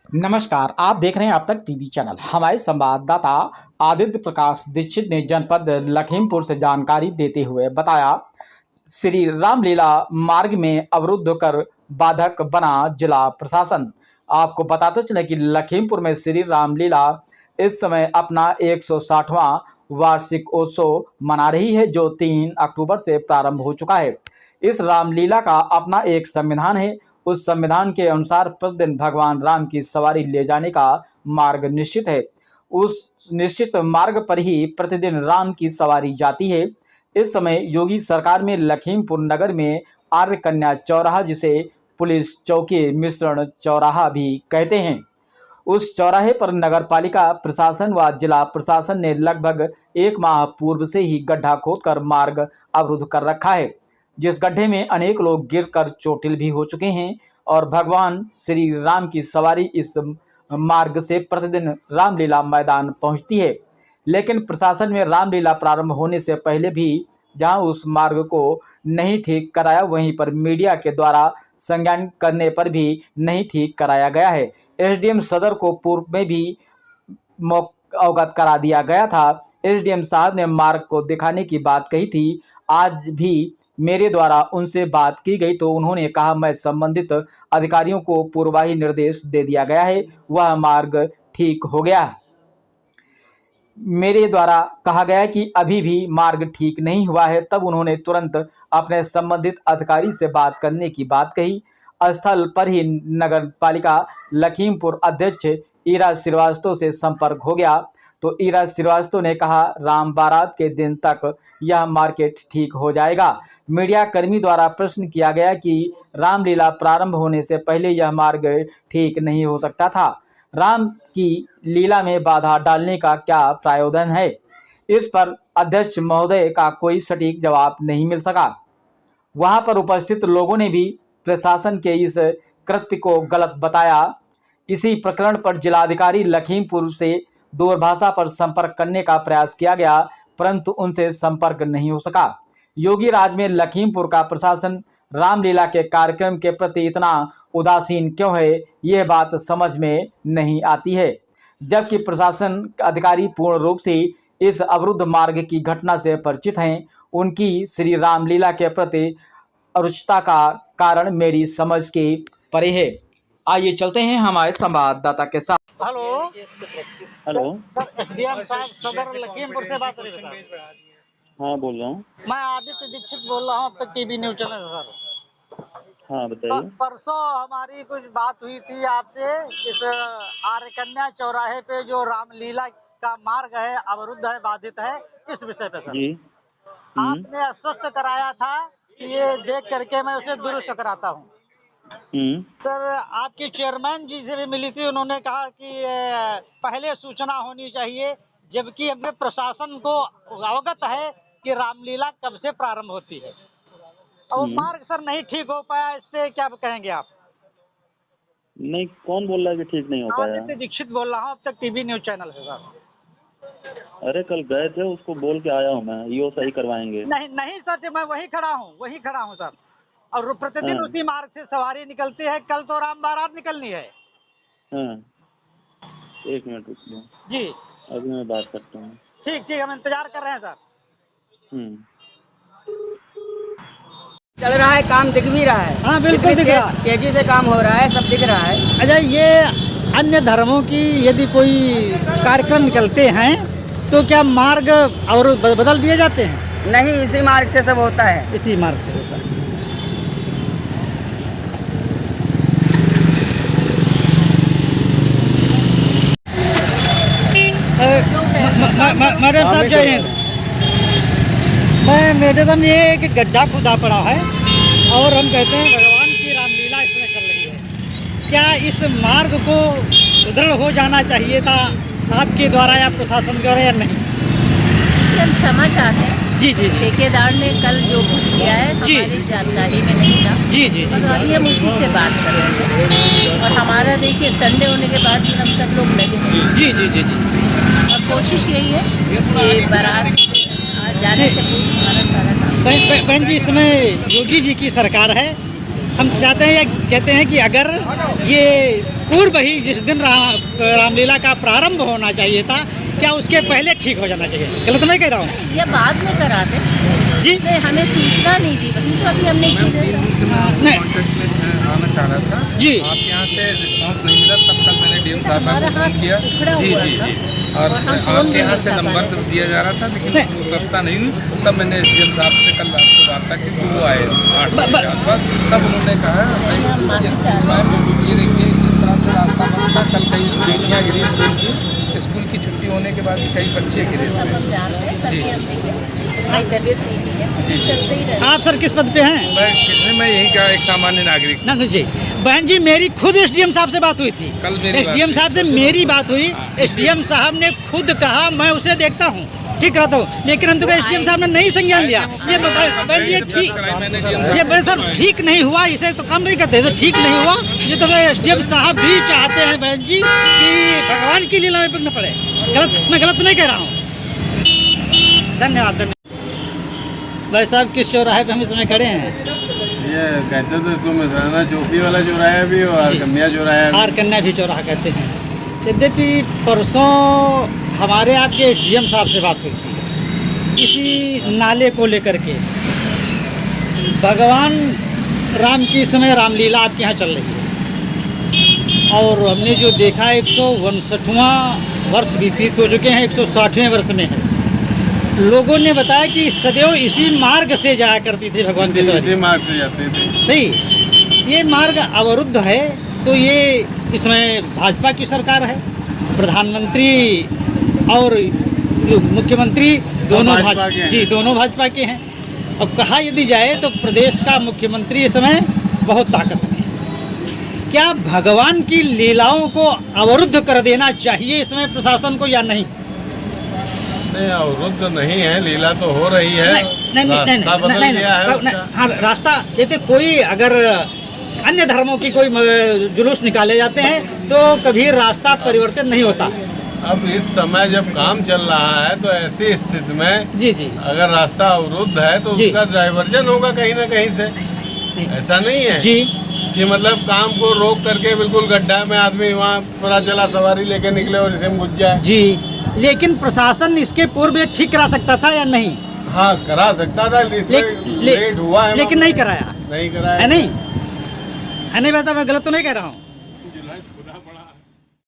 नमस्कार, आप देख रहे हैं अब तक टीवी चैनल। हमारे संवाददाता आदित्य प्रकाश दीक्षित ने जनपद लखीमपुर से जानकारी देते हुए बताया, श्री रामलीला मार्ग में अवरुद्ध कर बाधक बना जिला प्रशासन। आपको बताते चले कि लखीमपुर में श्री रामलीला इस समय अपना 160वां वार्षिक उत्सव मना रही है, जो 3 अक्टूबर से प्रारंभ हो चुका है। इस रामलीला का अपना एक संविधान है। उस संविधान के अनुसार प्रतिदिन भगवान राम की सवारी ले जाने का मार्ग निश्चित है। उस निश्चित मार्ग पर ही प्रतिदिन राम की सवारी जाती है। इस समय योगी सरकार में लखीमपुर नगर में आर्य कन्या चौराहा, जिसे पुलिस चौकी मिश्रण चौराहा भी कहते हैं, उस चौराहे पर नगर पालिका प्रशासन व जिला प्रशासन ने लगभग 1 माह पूर्व से ही गड्ढा खोदकर मार्ग अवरुद्ध कर रखा है, जिस गड्ढे में अनेक लोग गिरकर चोटिल भी हो चुके हैं और भगवान श्री राम की सवारी इस मार्ग से प्रतिदिन रामलीला मैदान पहुंचती है। लेकिन प्रशासन में रामलीला प्रारंभ होने से पहले भी जहां उस मार्ग को नहीं ठीक कराया, वहीं पर मीडिया के द्वारा संज्ञान करने पर भी नहीं ठीक कराया गया है। एसडीएम सदर को पूर्व में भी अवगत करा दिया गया था। एसडीएम साहब ने मार्ग को दिखाने की बात कही थी। आज भी मेरे द्वारा उनसे बात की गई तो उन्होंने कहा, मैं संबंधित अधिकारियों को पूर्वाही निर्देश दे दिया गया है, वह मार्ग ठीक हो गया। मेरे द्वारा कहा गया कि अभी भी मार्ग ठीक नहीं हुआ है। तब उन्होंने तुरंत अपने संबंधित अधिकारी से बात करने की बात कही। स्थल पर ही नगर पालिका लखीमपुर अध्यक्ष ईरा श्रीवास्तव से संपर्क हो गया तो ईरा श्रीवास्तव ने कहा, राम बारात के दिन तक यह मार्केट ठीक हो जाएगा। मीडिया कर्मी द्वारा प्रश्न किया गया कि रामलीला प्रारंभ होने से पहले यह मार्ग ठीक नहीं हो सकता था। राम की लीला में बाधा डालने का क्या प्रावधान है? इस पर अध्यक्ष महोदय का कोई सटीक जवाब नहीं मिल सका। वहां पर उपस्थित लोगों ने भी प्रशासन के इस कृत्य को गलत बताया। इसी प्रकरण पर जिलाधिकारी लखीमपुर से दूरभाषा पर संपर्क करने का प्रयास किया गया, परंतु उनसे संपर्क नहीं हो सका। योगी राज में लखीमपुर का प्रशासन रामलीला के कार्यक्रम के प्रति इतना उदासीन क्यों है, यह बात समझ में नहीं आती है। जबकि प्रशासन अधिकारी पूर्ण रूप से इस अवरुद्ध मार्ग की घटना से परिचित हैं। उनकी श्री रामलीला के प्रति अरुचिता का कारण मेरी समझ के परे है। आइए चलते हैं हमारे संवाददाता के साथ। हेलो सर, एसडीएम साहब सदर लखीमपुर से बात कर रहे हैं सर। हाँ बोल रहा हूँ। मैं आदित्य दीक्षित बोल रहा हूँ, अब तक टीवी न्यूज चैनल से सर। हाँ बताइए। परसों हमारी कुछ बात हुई थी आपसे, इस आर्य कन्या चौराहे पे जो रामलीला का मार्ग है अवरुद्ध है, बाधित है, इस विषय पे सर जी। आपने आश्वस्त कराया था कि ये देख करके मैं उसे दुरुस्त कराता हूँ। सर, आपकी चेयरमैन जी से भी मिली थी, उन्होंने कहा कि पहले सूचना होनी चाहिए, जबकि हमें प्रशासन को अवगत है कि रामलीला कब से प्रारंभ होती है और मार्ग सर नहीं ठीक हो पाया। इससे क्या कहेंगे आप? नहीं, कौन बोल रहा है कि ठीक नहीं हो पाया? आदित्य दीक्षित बोल रहा हूँ, अब तक टीवी न्यूज चैनल से सर। अरे कल गए थे, उसको बोल के आया हूँ मैं, यो सही करवाएंगे। नहीं सर, मैं वही खड़ा हूँ सर। और प्रतिदिन हाँ। उसी मार्ग से सवारी निकलती है। कल तो राम बारात निकलनी है। हाँ, 1 मिनट रुकिए, जी अभी मैं बात करता हूँ। ठीक, हम इंतजार कर रहे हैं सर। चल रहा है, काम दिख भी रहा है। हाँ बिल्कुल दिख रहा है, तेजी से काम हो रहा है, सब दिख रहा है। अच्छा, ये अन्य धर्मों की यदि कोई कार्यक्रम निकलते हैं तो क्या मार्ग और बदल दिए जाते हैं? नहीं, इसी मार्ग से सब होता है। इसी मार्ग से होता है। मैडम साहब जय हिंद। मैडम ये कि गड्ढा खुदा पड़ा है और हम कहते हैं भगवान की रामलीला इसमें कर रही है। क्या इस मार्ग को सुदृढ़ हो जाना चाहिए था आपके द्वारा या प्रशासन द्वारा या नहीं? हम क्षमा चाहते हैं। जी। ठेकेदार ने कल जो कुछ किया है हमारी जानकारी में नहीं था। जी। और अभी हम उसी से बात कर रहे हैं और हमारा देखिए संडे होने के बाद भी हम सब लोग लगे हैं। जी। और कोशिश यही है कि बारात जाने से पूर्व हमारा सारा काम। बहन जी, इसमें योगी जी की सरकार है हम चाहते हैं या कहते हैं कि अगर ये पूर्व ही जिस दिन रामलीला का प्रारंभ होना चाहिए था, क्या उसके पहले ठीक हो जाना चाहिए? गलत नहीं कह रहा हूँ। या बाद में करा दे जी नहीं, हमें सूचना नहीं दी, वही तो अभी हमने की है। नहीं आना चाह रहा था जी। आप यहाँ से रिस्पांस नहीं मिला, तब कल मैंने डीएम साहब हमारा को हाथ फोन किया। उखड़ा जी हुआ जी था। जी और और हम फोन आपके भी यहाँ नहीं से कर नंबर पाए। दिया जा रहा था, लेकिन नहीं। उपलब्धता नहीं। तब मैंने डीएम साहब से कल रात को वार्ता की, तो वो आए 8 बजे के आसपास। तब उन्होंने कहा हम माफी चाह रहे हैं। ये देखिए इस तरह से रास्ता बंद था। कल कई बेटियाँ गिरी स्कूल की छुट्टी होने के बाद कई बच्चे गिरे सब हुए। हम जानते हैं, तभी जी। हम देखें हमारी तबीयत नहीं ठीक है, कुछ चलते ही रहता है। आप सर किस पद पे हैं? मैं यही का एक सामान्य नागरिक। ना जी बहन जी, मेरी खुद एसडीएम साहब से बात हुई थी। कल मेरी बात एसडीएम हुई। साहब से मेरी बात हुई। एसडीएम साहब ने खुद कहा मैं उसे देखता हूँ, ठीक रहता हूँ, लेकिन हम तो एसडीएम साहब ने नहीं संज्ञान लिया। ये बहन जी ये बहन साहब ठीक नहीं हुआ, इसे तो काम नहीं करते, तो ठीक नहीं हुआ। ये तो एसडीएम साहब भी चाहते हैं बहन जी कि भगवान की लीला में न पड़े। मैं गलत नहीं कह रहा हूँ। धन्यवाद। भाई साहब किस चौराहे पे हम इस समय खड़े हैं? ये कहते तो इसको मिसराना चौकी वाला चौराहा भी और कन्या चौराहा भी। आर कन्या भी चौराहा कहते हैं। यद्यपि परसों हमारे आपके एसडीएम साहब से बात हुई थी इसी नाले को लेकर के। भगवान राम की इस समय रामलीला आपके यहाँ चल रही है और हमने जो देखा 159वां वर्ष व्यतीत हो चुके हैं, 160वें वर्ष में है। लोगों ने बताया कि सदैव इसी मार्ग से जाया करती थी भगवान की इसी सवारी। मार्ग से जाते थे। सही, ये मार्ग अवरुद्ध है, तो ये इसमें भाजपा की सरकार है, प्रधानमंत्री और मुख्यमंत्री दोनों भाजपा के हैं। जी दोनों भाजपा के हैं। अब कहा यदि जाए तो प्रदेश का मुख्यमंत्री इस समय बहुत ताकत में है। क्या भगवान की लीलाओं को अवरुद्ध कर देना चाहिए इस समय प्रशासन को या नहीं? नहीं, अवरुद्ध नहीं है, लीला तो हो रही है। रास्ता बदल गया है उसका। हाँ रास्ता, जैसे कोई अगर अन्य धर्मों की कोई जुलूस निकाले जाते हैं तो कभी रास्ता परिवर्तन नहीं होता। अब इस समय जब काम चल रहा है तो ऐसी स्थिति में जी जी अगर रास्ता अवरुद्ध है तो जी। उसका डाइवर्जन होगा कहीं ना कहीं से। ऐसा नहीं है जी कि मतलब काम को रोक करके बिल्कुल गड्ढा में आदमी वहाँ पता चला सवारी लेके निकले और इसे घुस जाए। जी, लेकिन प्रशासन इसके पूर्व ये ठीक करा सकता था या नहीं? हाँ, करा सकता था, इसमें लेट हुआ है, लेकिन नहीं कराया नहीं कराया है। नहीं है, नहीं वैसा मैं गलत तो नहीं कह रहा हूँ।